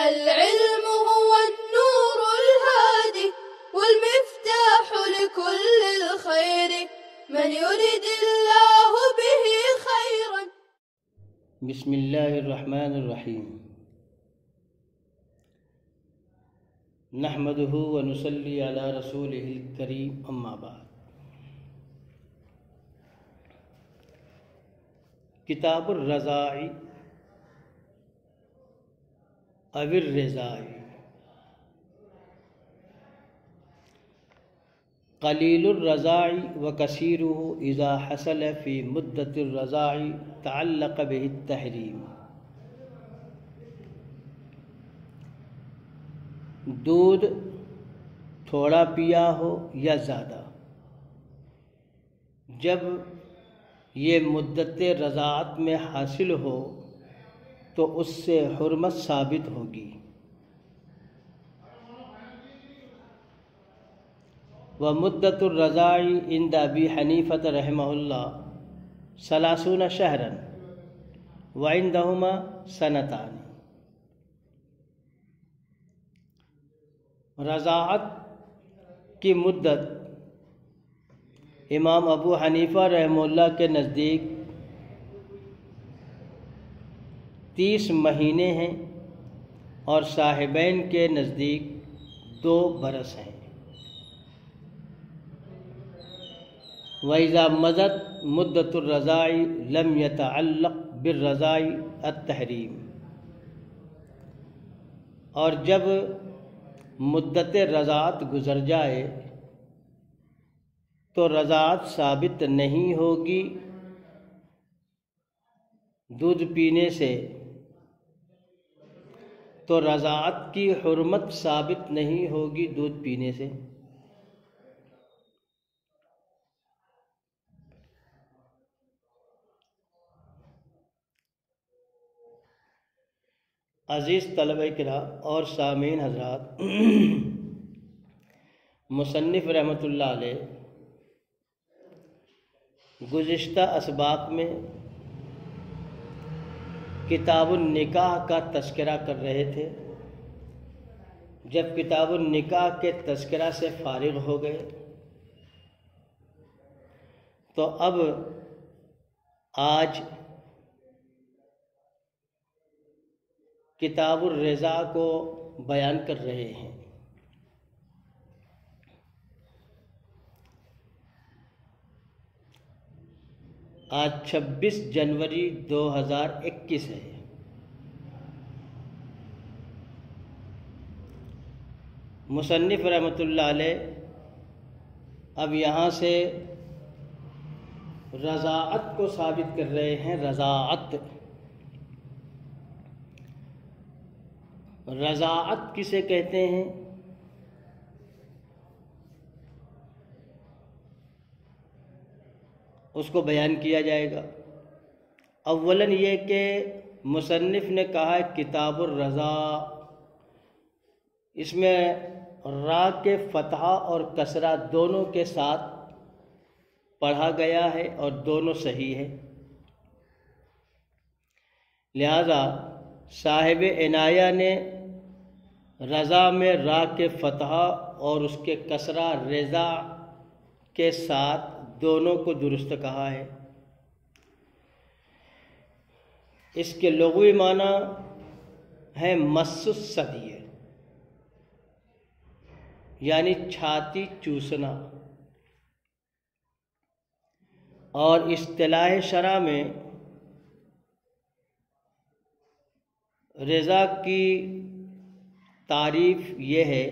العلم هو النور الهادي والمفتاح لكل الخير من يرد الله به خيرا. بسم اللہ الرحمن الرحیم. نحمده ونصلی علی رسولہ الکریم، اما بعد. کتاب الرضاع او الرضاع. قلیل الرضاع وکثیرہ اذا حصل فی مدت الرضاع تعلق به التحریم. دودھ تھوڑا پیا ہو یا زیادہ، جب یہ مدت رضاعت میں حاصل ہو تو اس سے حرمت ثابت ہوگی. ومدت الرضاع عند ابی حنیفۃ رحمہ اللہ 30 شہرا وعندہما سنتان. رضاعت کی مدت امام ابو حنیفہ رحمہ اللہ کے نزدیک 30 مہینے ہیں اور صاحبین کے نزدیک 2 برس ہیں. وَإِذَا مَضَتْ مُدَّةُ الرَّضَاعِ لَمْ يَتَعَلَّقْ بِالرَّضَاعِ التحریم. اور جب مدت رضاعت گزر جائے تو رضاعت ثابت نہیں ہوگی دودھ پینے سے، تو رضاعت کی حرمت ثابت نہیں ہوگی دودھ پینے سے. عزیز طلبہ کرام اور سامعین حضرات، مصنف رحمۃ اللہ علیہ گزشتہ اسباق میں کتاب النکاح کا تذکرہ کر رہے تھے. جب کتاب النکاح کے تذکرہ سے فارغ ہو گئے تو اب آج کتاب الرضاع کو بیان کر رہے ہیں. آج 26 جنوری 2021 ہے. مصنف رحمۃ اللہ علیہ اب یہاں سے رضاعت کو ثابت کر رہے ہیں. رضاعت کسے کہتے ہیں؟ اس کو بیان کیا جائے گا. اولاً یہ کہ مصنف نے کہا ہے کتاب الرضاع، اس میں را کے فتحہ اور کسرہ دونوں کے ساتھ پڑھا گیا ہے اور دونوں صحیح ہے. لہذا صاحب عنایہ نے رضا میں را کے فتحہ اور اس کے کسرہ رضا کے ساتھ دونوں کو درست کہا ہے. اس کے لغوی معنی ہے مس الثدی، یعنی چھاتی چوسنا، اور اصطلاح شرع میں رضا کی تعریف یہ ہے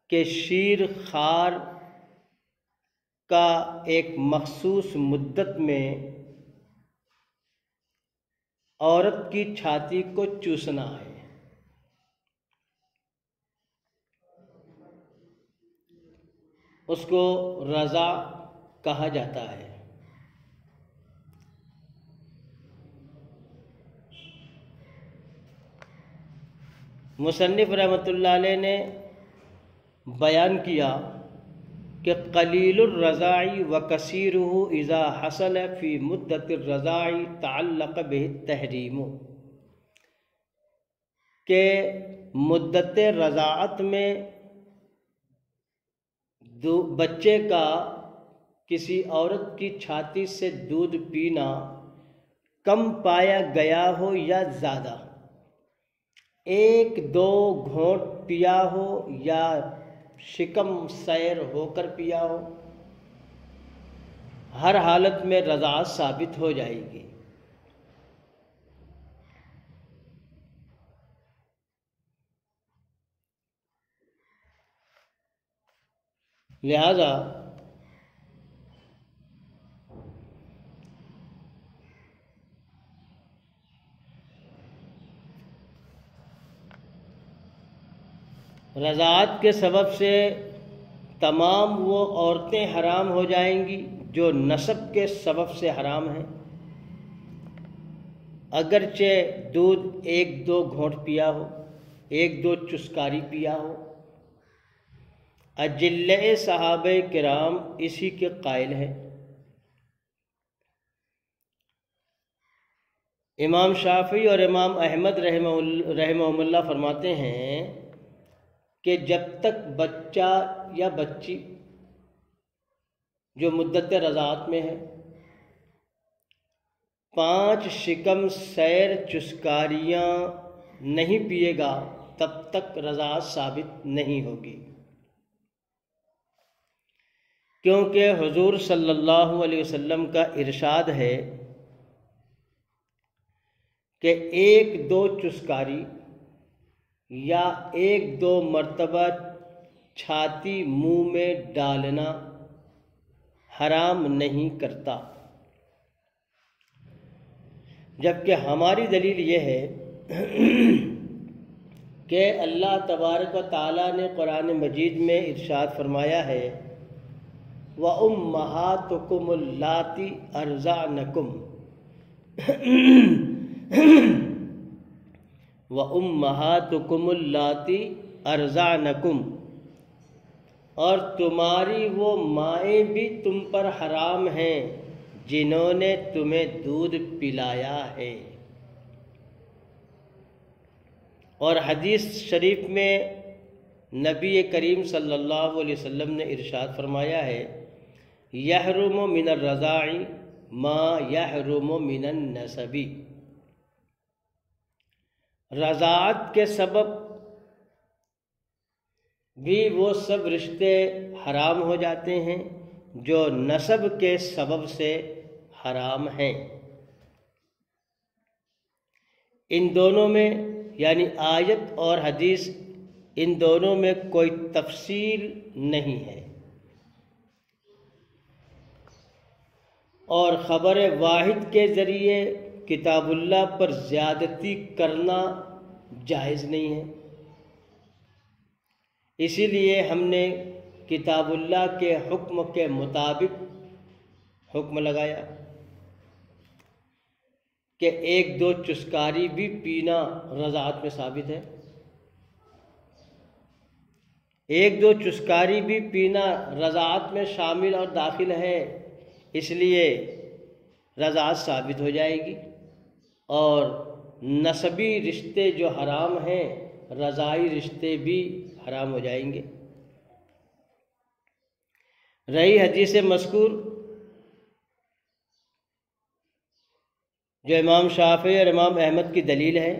کہ شیر خار کا ایک مخصوص مدت میں عورت کی چھاتی کو چوسنا ہے. اس کو رضا کہا جاتا ہے. مصنف رحمۃ اللہ علیہ نے بیان کیا کہ قلیل الرضاع وکثیرہ اذا حصل فی مدت الرضاع تعلق به التحریم، کہ مدت رضاعت میں بچے کا کسی عورت کی چھاتی سے دودھ پینا کم پایا گیا ہو یا زیادہ، 1-2 گھونٹ پیا ہو یا شکم سیر ہو کر پیا ہو، ہر حالت میں رضاعت ثابت ہو جائے گی۔ لہذا رضاعت کے سبب سے تمام وہ عورتیں حرام ہو جائیں گی جو نسب کے سبب سے حرام ہیں، اگرچہ دودھ 1-2 گھونٹ پیا ہو، 1-2 چسکاری پیا ہو۔ اجلۂ صحابہ کرام اسی کے قائل ہیں۔ امام شافعی اور امام احمد رحمہم اللہ فرماتے ہیں کہ جب تک بچہ یا بچی جو مدت رضاعت میں ہے 5 شکم سیر چسکاریاں نہیں پیے گا تب تک رضاعت ثابت نہیں ہوگی، کیونکہ حضور صلی اللہ علیہ وسلم کا ارشاد ہے کہ 1-2 چسکاری یا 1-2 مرتبہ چھاتی منہ میں ڈالنا حرام نہیں کرتا، جبکہ ہماری دلیل یہ ہے کہ اللہ تبارک و تعالیٰ نے قرآن مجید میں ارشاد فرمایا ہے وَأُمَّهَاتُكُمُ اللَّاتِي أَرْضَعْنَكُمْ وَأُمَّهَاتُكُمُ اللَّاتِي أَرْضَعْنَكُمْ، اور تمہاری وہ مائیں بھی تم پر حرام ہیں جنہوں نے تمہیں دودھ پلایا ہے۔ اور حدیث شریف میں نبی کریم صلی اللہ علیہ وسلم نے ارشاد فرمایا ہے یحرم من الرضاع ما یحرم من النسب، رضاعت کے سبب بھی وہ سب رشتے حرام ہو جاتے ہیں جو نسب کے سبب سے حرام ہیں۔ ان دونوں میں یعنی آیت اور حدیث، ان دونوں میں کوئی تفصیل نہیں ہے، اور خبر واحد کے ذریعے کتاب اللہ پر زیادتی کرنا جائز نہیں ہے۔ اسی لیے ہم نے کتاب اللہ کے حکم کے مطابق حکم لگایا کہ 1-2 چسکاری بھی پینا رضاعت میں ثابت ہے، 1-2 چسکاری بھی پینا رضاعت میں شامل اور داخل ہے، اس لیے رضاعت ثابت ہو جائے گی، اور نسبی رشتے جو حرام ہیں رضاعی رشتے بھی حرام ہو جائیں گے۔ رہی حدیث مذکور جو امام شافعی اور امام احمد کی دلیل ہے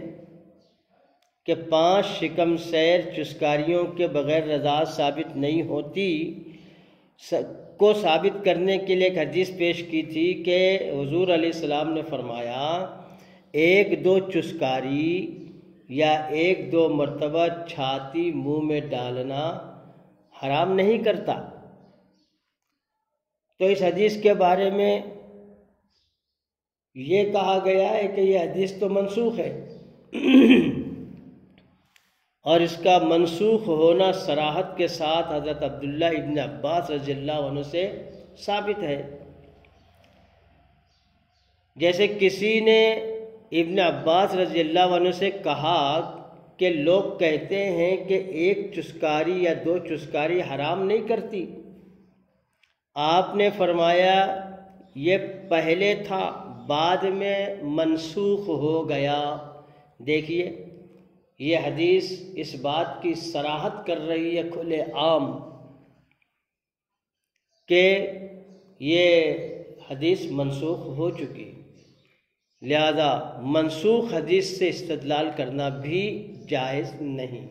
کہ 5 شکم سیر چسکاریوں کے بغیر رضاعت ثابت نہیں ہوتی، کو ثابت کرنے کے لیے ایک حدیث پیش کی تھی کہ حضور علیہ السلام نے فرمایا 1-2 چسکاری یا 1-2 مرتبہ چھاتی منہ میں ڈالنا حرام نہیں کرتا، تو اس حدیث کے بارے میں یہ کہا گیا ہے کہ یہ حدیث تو منسوخ ہے، اور اس کا منسوخ ہونا صراحت کے ساتھ حضرت عبداللہ ابن عباس رضی اللہ عنہ سے ثابت ہے۔ جیسے کسی نے ابن عباس رضی اللہ عنہ سے کہا کہ لوگ کہتے ہیں کہ 1 چسکاری یا 2 چسکاری حرام نہیں کرتی، آپ نے فرمایا یہ پہلے تھا بعد میں منسوخ ہو گیا۔ دیکھیے یہ حدیث اس بات کی صراحت کر رہی ہے کھلے عام کہ یہ حدیث منسوخ ہو چکی، لہذا منسوخ حدیث سے استدلال کرنا بھی جائز نہیں۔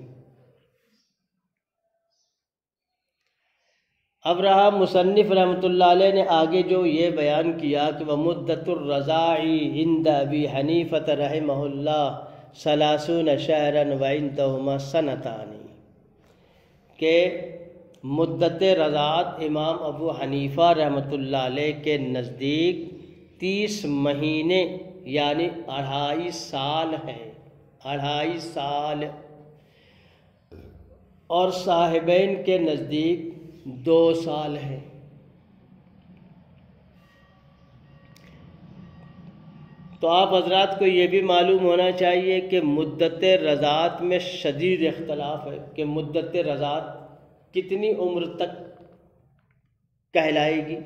اب رہا مصنف رحمۃ اللہ علیہ نے آگے جو یہ بیان کیا کہ وَمُدَّةُ الرَّضَاعِ عِنْدَ أَبِي حَنِيفَةَ رَحِمَهُ اللَّهُ 30 شهرًا وَعِنْدَهُمَا سَنَتَانِ، کہ مدت رضاعت امام ابو حنیفہ رحمۃ اللہ علیہ کے نزدیک 30 مہینے یعنی 2.5 سال ہے، 2.5 سال، اور صاحبین کے نزدیک 2 سال ہے۔ تو آپ حضرات کو یہ بھی معلوم ہونا چاہیے کہ مدت رضاعت میں شدید اختلاف ہے کہ مدت رضاعت کتنی عمر تک کہلائے گی۔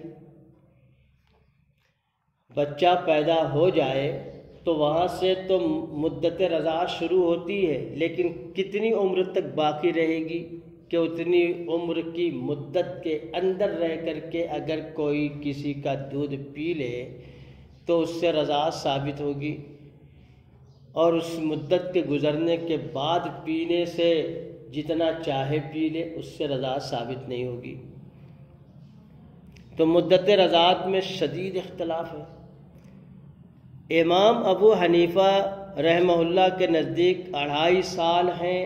بچہ پیدا ہو جائے تو وہاں سے تو مدت رضاعت شروع ہوتی ہے، لیکن کتنی عمر تک باقی رہے گی کہ اتنی عمر کی مدت کے اندر رہ کر کے اگر کوئی کسی کا دودھ پی لے تو اس سے رضاعت ثابت ہوگی، اور اس مدت کے گزرنے کے بعد پینے سے جتنا چاہے پی لے اس سے رضاعت ثابت نہیں ہوگی۔ تو مدت رضاعت میں شدید اختلاف ہے۔ امام ابو حنیفہ رحمہ اللہ کے نزدیک 2.5 سال ہیں،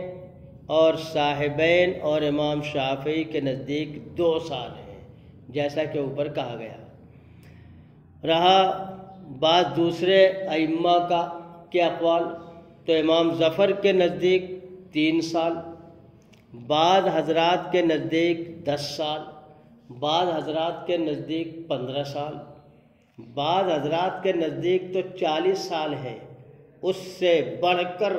اور صاحبین اور امام شافعی کے نزدیک 2 سال ہیں، جیسا کہ اوپر کہا گیا۔ رہا بعض دوسرے ائمہ کے اقوال، تو امام ظفر کے نزدیک 3 سال، بعض حضرات کے نزدیک 10 سال، بعض حضرات کے نزدیک 15 سال، بعض حضرات کے نزدیک تو 40 سال ہے۔ اس سے بڑھ کر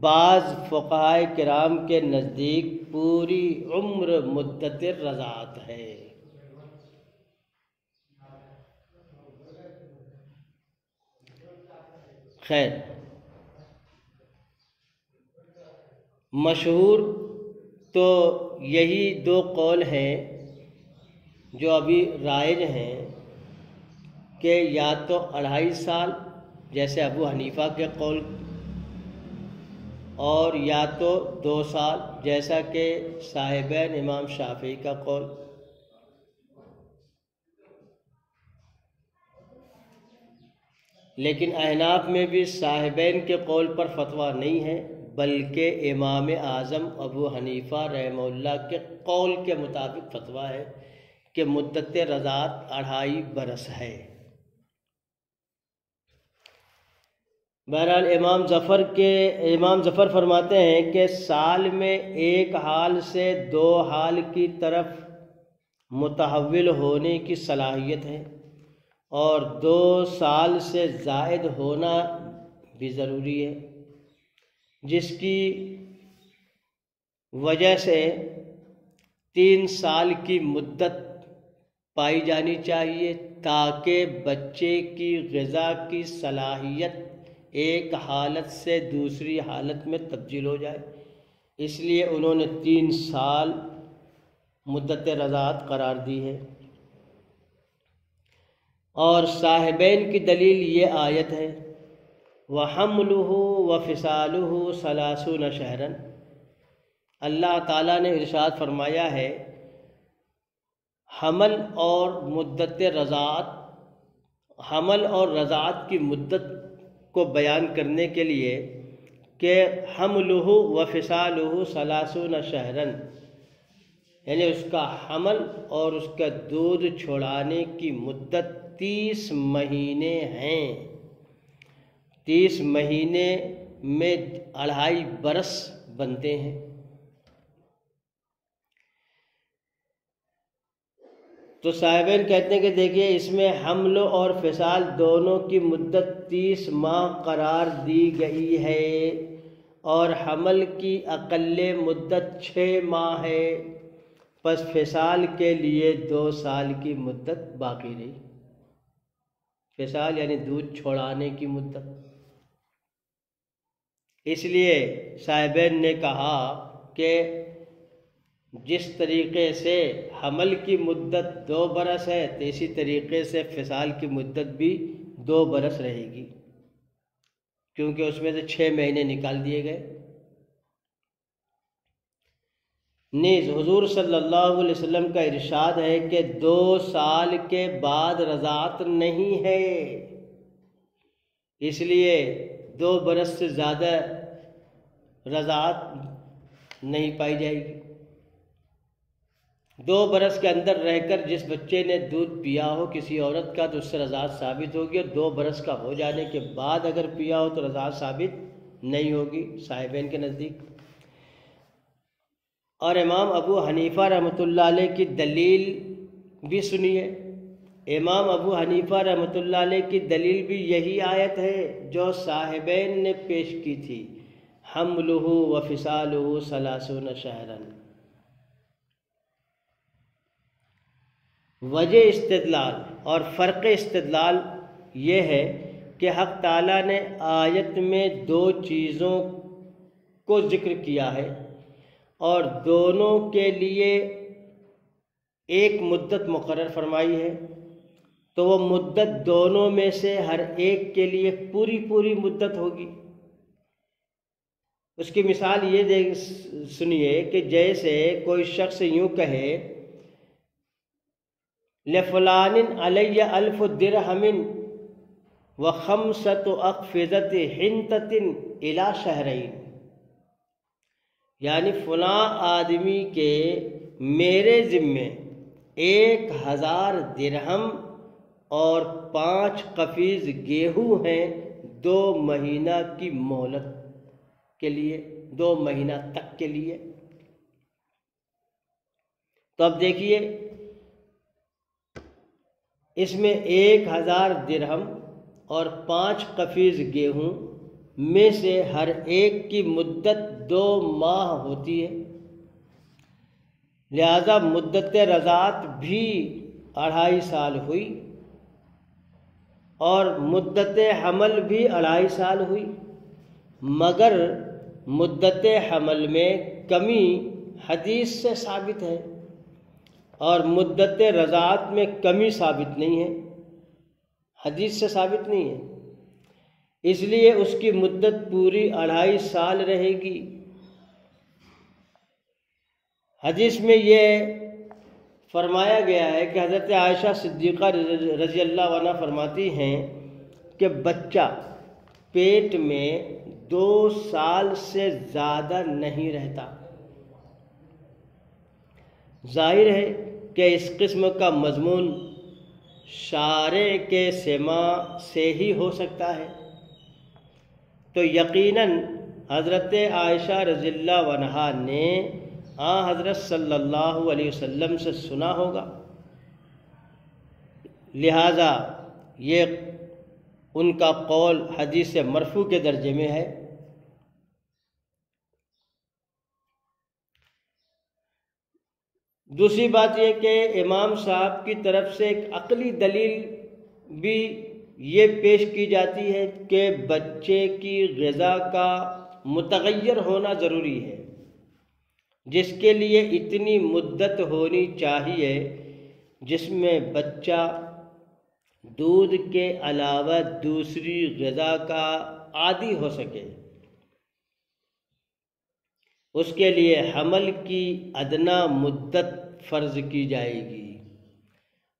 بعض فقہائے کرام کے نزدیک پوری عمر مدت رضاعت ہے۔ خیر، مشہور تو یہی 2 قول ہیں جو ابھی رائج ہیں کہ یا تو 2.5 سال جیسے ابو حنیفہ کے قول، اور یا تو 2 سال جیسا کہ صاحبین امام شافعی کا قول۔ لیکن احناف میں بھی صاحبین کے قول پر فتویٰ نہیں ہے، بلکہ امام اعظم ابو حنیفہ رحمہ اللہ کے قول کے مطابق فتویٰ ہے کہ مدت رضاعت 2.5 برس ہے۔ بہرحال امام ظفر فرماتے ہیں کہ سال میں 1 حال سے 2 حال کی طرف متحول ہونے کی صلاحیت ہے، اور 2 سال سے زائد ہونا بھی ضروری ہے، جس کی وجہ سے 3 سال کی مدت پائی جانی چاہیے تاکہ بچے کی غذا کی صلاحیت ایک حالت سے دوسری حالت میں تبدیل ہو جائے، اس لیے انہوں نے 3 سال مدت رضاعت قرار دی ہے۔ اور صاحبین کی دلیل یہ آیت ہے وَحَمْلُهُ وَفِصَالُهُ 30 شهرًا۔ اللہ تعالیٰ نے ارشاد فرمایا ہے حمل اور رضاعت کی مدت کو بیان کرنے کے لیے کہ حملہ و فصالہ 30 شہرًا، یعنی اس کا حمل اور اس کا دودھ چھوڑانے کی مدت 30 مہینے ہیں۔ 30 مہینے میں 2.5 برس بنتے ہیں۔ تو صاحبین کہتے ہیں کہ دیکھیے اس میں حمل اور فصال دونوں کی مدت 30 ماہ قرار دی گئی ہے، اور حمل کی اقل مدت 6 ماہ ہے، پس فصال کے لیے 2 سال کی مدت باقی رہی۔ فصال یعنی دودھ چھوڑانے کی مدت۔ اس لیے صاحبین نے کہا کہ جس طریقے سے حمل کی مدت 2 برس ہے تو اسی طریقے سے فصال کی مدت بھی 2 برس رہے گی، کیونکہ اس میں سے 6 مہینے نکال دیے گئے۔ نیز حضور صلی اللہ علیہ وسلم کا ارشاد ہے کہ 2 سال کے بعد رضاعت نہیں ہے، اس لیے 2 برس سے زیادہ رضاعت نہیں پائی جائے گی۔ 2 برس کے اندر رہ کر جس بچے نے دودھ پیا ہو کسی عورت کا تو اس سے رضاعت ثابت ہوگی، اور 2 برس کا ہو جانے کے بعد اگر پیا ہو تو رضاعت ثابت نہیں ہوگی صاحبین کے نزدیک۔ اور امام ابو حنیفہ رحمۃ اللہ علیہ کی دلیل بھی سنیے۔ امام ابو حنیفہ رحمۃ اللہ علیہ کی دلیل بھی یہی آیت ہے جو صاحبین نے پیش کی تھی، حملہ و فصالہ 30 شہرا۔ وجہ استدلال اور فرق استدلال یہ ہے کہ حق تعالیٰ نے آیت میں 2 چیزوں کو ذکر کیا ہے اور دونوں کے لیے ایک مدت مقرر فرمائی ہے، تو وہ مدت دونوں میں سے ہر ایک کے لیے پوری مدت ہوگی۔ اس کی مثال یہ سنیے کہ جیسے کوئی شخص یوں کہے لفلان علی 1000 درہم و5 اقفزۃ حنطۃ الی شہرین، یعنی فلاں آدمی کے میرے ذمے 1000 درہم اور 5 قفیز گیہوں ہیں 2 مہینہ کی مہلت کے لیے، 2 مہینہ تک کے لیے۔ تو اب دیکھیے اس میں 1000 درہم اور 5 قفیز گیہوں میں سے ہر ایک کی مدت 2 ماہ ہوتی ہے، لہذا مدت رضاعت بھی 2.5 سال ہوئی اور مدت حمل بھی 2.5 سال ہوئی، مگر مدت حمل میں کمی حدیث سے ثابت ہے اور مدت رضاعت میں کمی ثابت نہیں ہے، حدیث سے ثابت نہیں ہے، اس لیے اس کی مدت پوری 2.5 سال رہے گی۔ حدیث میں یہ فرمایا گیا ہے کہ حضرت عائشہ صدیقہ رضی اللہ عنہ فرماتی ہیں کہ بچہ پیٹ میں 2 سال سے زیادہ نہیں رہتا۔ ظاہر ہے کہ اس قسم کا مضمون شارع کے سماع سے ہی ہو سکتا ہے، تو یقیناً حضرت عائشہ رضی اللہ عنہا نے حضرت صلی اللہ علیہ وسلم سے سنا ہوگا، لہذا یہ ان کا قول حدیث مرفوع کے درجے میں ہے۔ دوسری بات یہ کہ امام صاحب کی طرف سے ایک عقلی دلیل بھی یہ پیش کی جاتی ہے کہ بچے کی غذا کا متغیر ہونا ضروری ہے، جس کے لیے اتنی مدت ہونی چاہیے جس میں بچہ دودھ کے علاوہ دوسری غذا کا عادی ہو سکے۔ اس کے لیے حمل کی ادنا مدت فرض کی جائے گی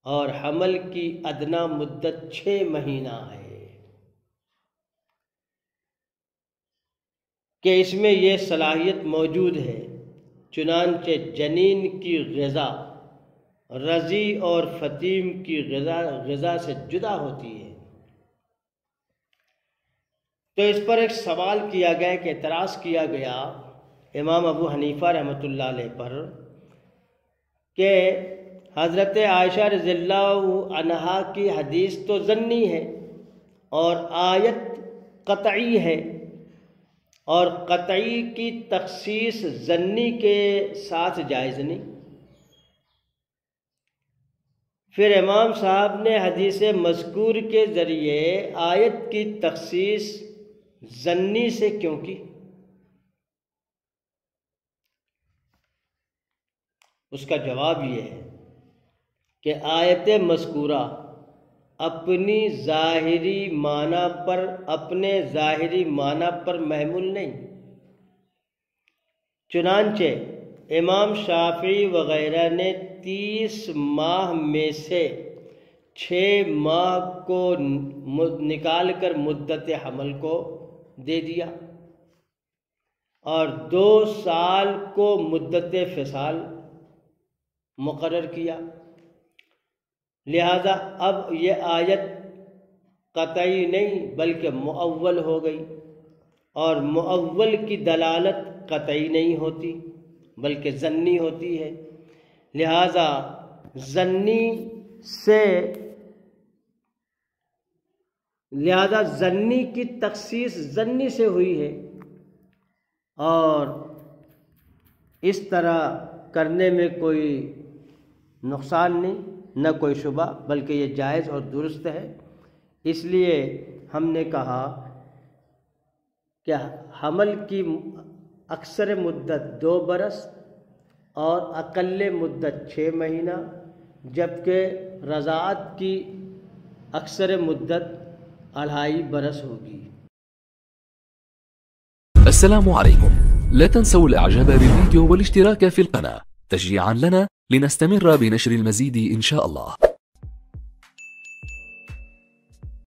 اور حمل کی ادنا مدت 6 مہینہ ہے کہ اس میں یہ صلاحیت موجود ہے، چنانچہ جنین کی غذا رضی اور فطیم کی غذا سے جدا ہوتی ہے۔ تو اس پر ایک سوال کیا گیا کہ اعتراض کیا گیا امام ابو حنیفہ رحمۃ اللہ علیہ پر کہ حضرت عائشہ رضی اللہ عنہا کی حدیث تو ظنی ہے اور آیت قطعی ہے، اور قطعی کی تخصیص ظنی کے ساتھ جائز نہیں۔ پھر امام صاحب نے حدیث مذکور کے ذریعے آیت کی تخصیص ظنی سے کیوں کی؟ اس کا جواب یہ ہے کہ آیت مذکورہ اپنے ظاہری معنی پر محمول نہیں، چنانچہ امام شافعی وغیرہ نے 30 ماہ میں سے 6 ماہ کو نکال کر مدت حمل کو دے دیا اور 2 سال کو مدت فصال مقرر کیا، لہذا اب یہ آیت قطعی نہیں بلکہ مؤول ہو گئی، اور مؤول کی دلالت قطعی نہیں ہوتی بلکہ ظنی ہوتی ہے، لہذا ظنی کی تخصیص ظنی سے ہوئی ہے، اور اس طرح کرنے میں کوئی نقصان نہیں، نہ کوئی شبہ، بلکہ یہ جائز اور درست ہے۔ اس لیے ہم نے کہا کہ حمل کی اکثر مدت 2 برس اور اقل مدت 6 مہینہ، جبکہ رضاعت کی اکثر مدت 2.5 برس ہوگی۔ السلام عليكم، لا تنسوا الاعجاب بالفيديو والاشتراك في القناة تشجيعا لنا لنستمر بنشر المزيد إن شاء الله.